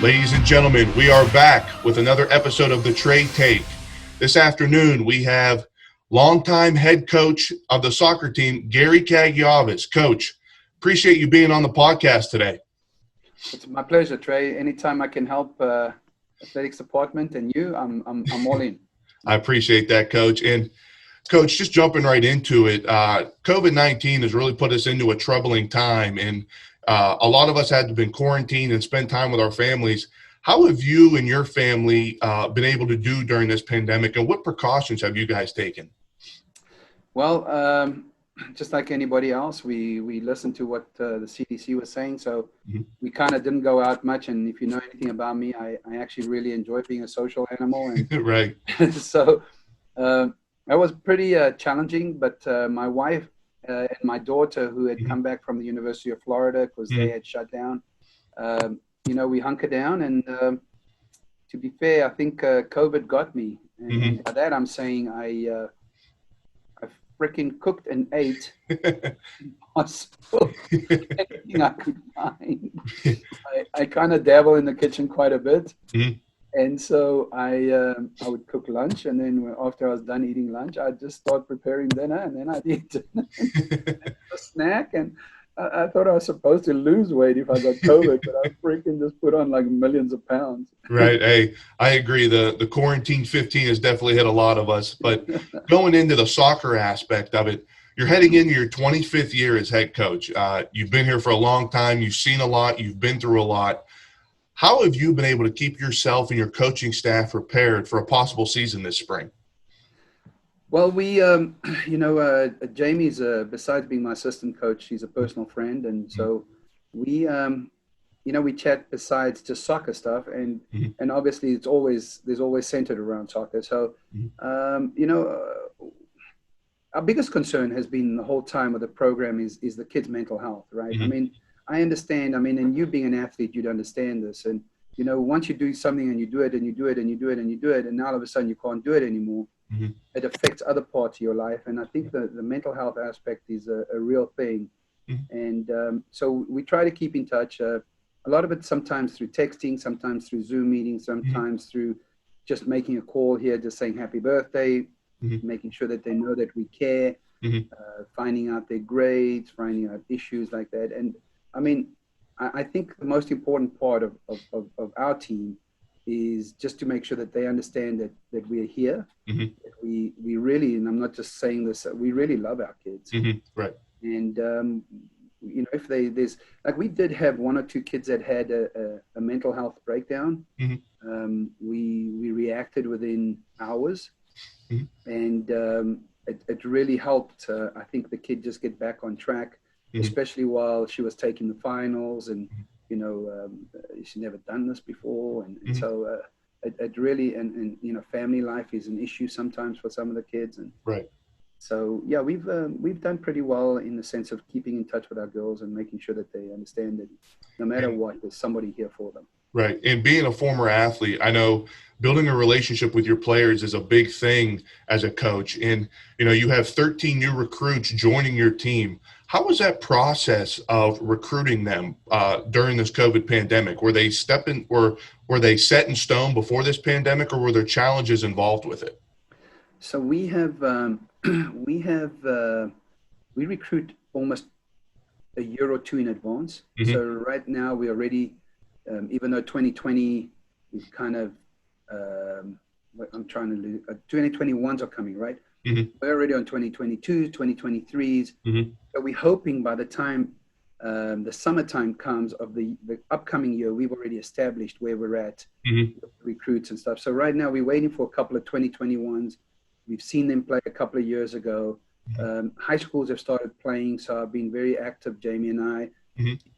Ladies and gentlemen, we are back with another episode of the Trey Take. This afternoon, we have longtime head coach of the soccer team, Gary Kagiavas. Coach, appreciate you being on the podcast today. It's my pleasure, Trey. Anytime I can help athletics department and you, I'm all in. I appreciate that, Coach. And Coach, just jumping right into it, COVID-19 has really put us into a troubling time, and a lot of us had to be quarantined and spend time with our families. How have you and your family been able to do during this pandemic, and what precautions have you guys taken? Well, just like anybody else, we listened to what the CDC was saying, so we kind of didn't go out much. And if you know anything about me, I actually really enjoy being a social animal. And right. So that was pretty challenging, but my wife and my daughter, who had come back from the University of Florida because they had shut down, we hunkered down. And to be fair, I think COVID got me. And by that, I'm saying I freaking cooked and ate anything I could find. I kind of dabble in the kitchen quite a bit. And so I would cook lunch, and then after I was done eating lunch, I'd just start preparing dinner, and then I'd eat dinner, a snack. And I thought I was supposed to lose weight if I got COVID, but I freaking just put on like millions of pounds. Right. Hey, I agree. The quarantine 15 has definitely hit a lot of us. But going into the soccer aspect of it, you're heading into your 25th year as head coach. You've been here for a long time. You've seen a lot. You've been through a lot. How have you been able to keep yourself and your coaching staff prepared for a possible season this spring? Well, we, Jamie's, besides being my assistant coach, he's a personal friend. And so we, we chat besides just soccer stuff. And obviously there's always centered around soccer. So, our biggest concern has been the whole time of the program is the kids' mental health, right? I mean, I understand. And you being an athlete, you'd understand this. And, once you do something and you do it and you do it and you do it and you do it, and now all of a sudden you can't do it anymore, it affects other parts of your life. And I think the mental health aspect is a real thing. And so we try to keep in touch. A lot of it sometimes through texting, sometimes through Zoom meetings, sometimes through just making a call here, just saying happy birthday, making sure that they know that we care, finding out their grades, finding out issues like that. And I mean, I think the most important part of our team is just to make sure that they understand that we are here. That we really, and I'm not just saying this, we really love our kids. Right. And, if there's, like we did have one or two kids that had a mental health breakdown. We reacted within hours. And it really helped, I think, the kid just get back on track. Especially while she was taking the finals, and she's never done this before, and so it really and family life is an issue sometimes for some of the kids, and right. So yeah, we've done pretty well in the sense of keeping in touch with our girls and making sure that they understand that no matter what, there's somebody here for them. Right. And being a former athlete, I know building a relationship with your players is a big thing as a coach. And, you have 13 new recruits joining your team. How was that process of recruiting them during this COVID pandemic? Were they set in stone before this pandemic, or were there challenges involved with it? So we recruit almost a year or two in advance. So right now we are ready. Even though 2020 is kind of, 2021s are coming, right? We're already on 2022s, 2023s. So we're hoping by the time the summertime comes of the upcoming year, we've already established where we're at with recruits and stuff. So right now we're waiting for a couple of 2021s. We've seen them play a couple of years ago. High schools have started playing, so I've been very active, Jamie and I,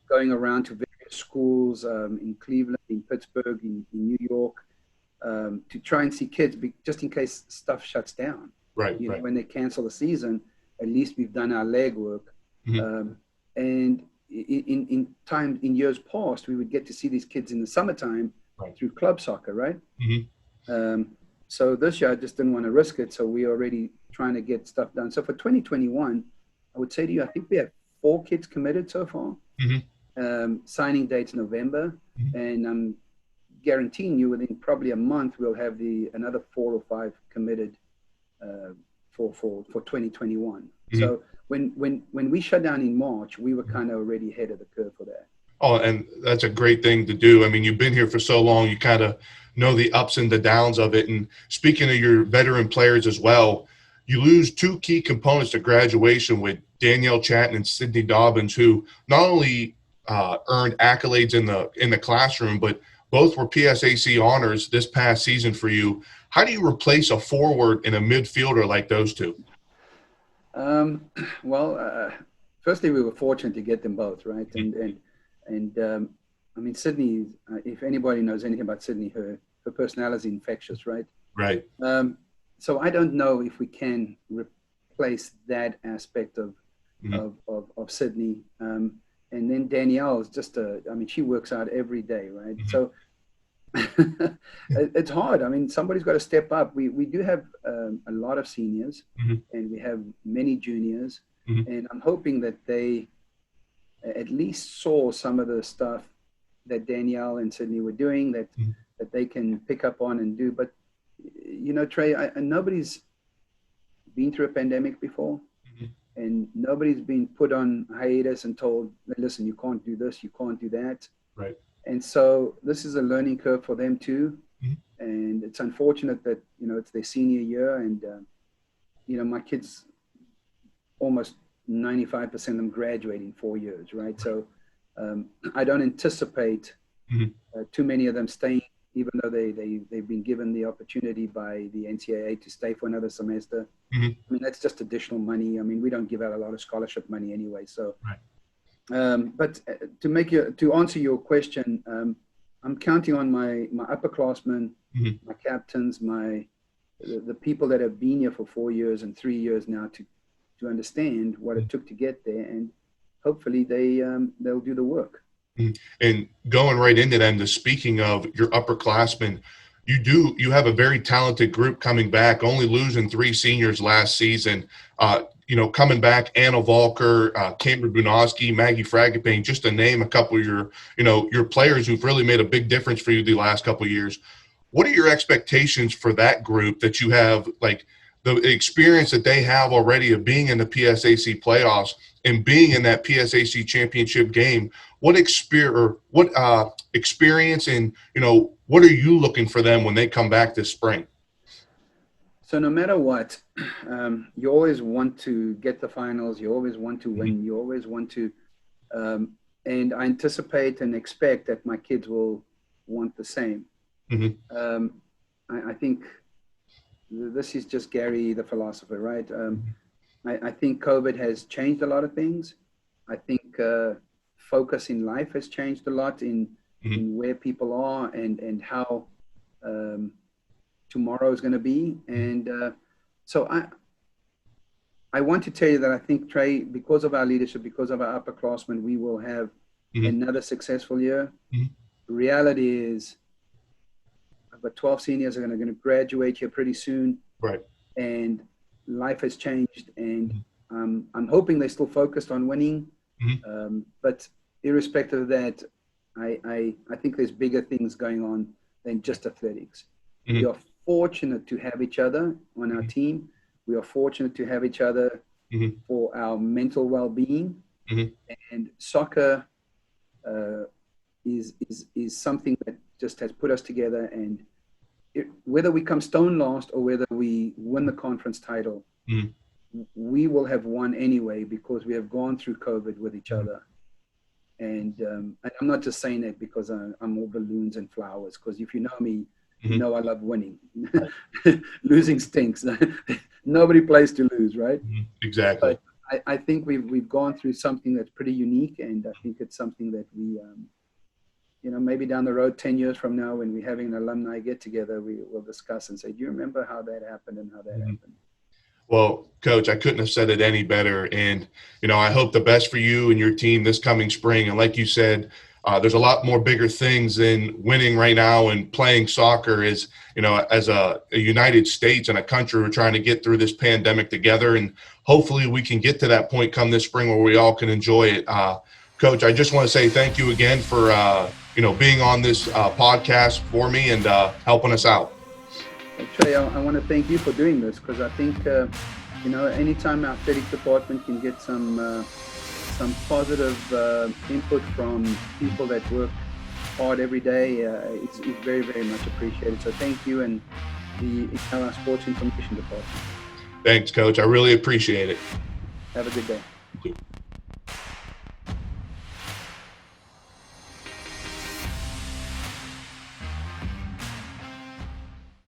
going around to schools in Cleveland, in Pittsburgh, in New York, to try and see kids, just in case stuff shuts down. Right. When they cancel the season, at least we've done our legwork. And in years past, we would get to see these kids in the summertime through club soccer, right? So this year I just didn't want to risk it, so we're already trying to get stuff done. So for 2021, I would say to you, I think we have 4 kids committed so far. Signing dates November, and guaranteeing you within probably a month we'll have another 4 or 5 committed for 2021. Mm-hmm. So when we shut down in March, we were kind of already ahead of the curve for that. Oh, and that's a great thing to do. I mean, you've been here for so long, you kind of know the ups and the downs of it. And speaking of your veteran players as well, you lose 2 key components to graduation with Danielle Chatton and Sydney Dobbins, who not only earned accolades in the classroom, but both were PSAC honors this past season for you. How do you replace a forward and a midfielder like those two? Firstly, we were fortunate to get them both, right? And I mean, Sydney, if anybody knows anything about Sydney, her personality is infectious, right? Right. So I don't know if we can replace that aspect of Sydney. And then Danielle is just she works out every day, right? Mm-hmm. So it's hard. I mean, somebody's got to step up. We do have a lot of seniors, mm-hmm. and we have many juniors, mm-hmm. and I'm hoping that they at least saw some of the stuff that Danielle and Sydney were doing that they can pick up on and do. But you know, Trey, nobody's been through a pandemic before, mm-hmm. and nobody's been put on hiatus and told, listen, you can't do this, you can't do that. Right. And so this is a learning curve for them too. Mm-hmm. And it's unfortunate that, you know, it's their senior year, and you know, my kids, almost 95% of them graduate in 4 years, right? So I don't anticipate too many of them staying, even though they've been given the opportunity by the NCAA to stay for another semester. Mm-hmm. I mean, that's just additional money. I mean, we don't give out a lot of scholarship money anyway. So, right. But to answer your question, I'm counting on my upperclassmen, my captains, the people that have been here for 4 years and 3 years now to understand what it took to get there, and hopefully they'll do the work. And going right into them, speaking of your upperclassmen, you have a very talented group coming back, only losing 3 seniors last season. You know, coming back, Anna Volker, Cameron Bunowski, Maggie Fragapane, just to name a couple of your players who've really made a big difference for you the last couple of years. What are your expectations for that group that you have, like the experience that they have already of being in the PSAC playoffs and being in that PSAC championship game? What experience and, you know, what are you looking for them when they come back this spring? So no matter what, you always want to get the finals. You always want to win. You always want to, and I anticipate and expect that my kids will want the same. I think this is just Gary, the philosopher, right? I think COVID has changed a lot of things. I think focus in life has changed a lot in where people are and how tomorrow is going to be. And so I want to tell you that I think, Trey, because of our leadership, because of our upperclassmen, we will have another successful year. The reality is I've got 12 seniors that are going to graduate here pretty soon. Right. And life has changed, and I'm hoping they're still focused on winning. But irrespective of that, I think there's bigger things going on than just athletics. We are fortunate to have each other on our team. We are fortunate to have each other for our mental well-being. And soccer is something that just has put us together. And whether we come stone last or whether we win the conference title, we will have won anyway, because we have gone through COVID with each other. And I'm not just saying that because I'm all balloons and flowers, because if you know me, you know I love winning. Losing stinks. Nobody plays to lose, right? Exactly. But I think we've gone through something that's pretty unique, and I think it's something that we, you know, maybe down the road, 10 years from now, when we're having an alumni get together, we will discuss and say, do you remember how that happened and how that happened? Well, Coach, I couldn't have said it any better. And, you know, I hope the best for you and your team this coming spring. And like you said, there's a lot more bigger things than winning right now and playing soccer. Is, you know, as a United States and a country, we're trying to get through this pandemic together. And hopefully we can get to that point come this spring where we all can enjoy it. Coach, I just want to say thank you again for being on this podcast for me and helping us out. Trey, I want to thank you for doing this, because I think anytime our athletic department can get some positive input from people that work hard every day, it's very, very much appreciated. So thank you, and the Sports Information Department. Thanks, Coach. I really appreciate it. Have a good day. You too.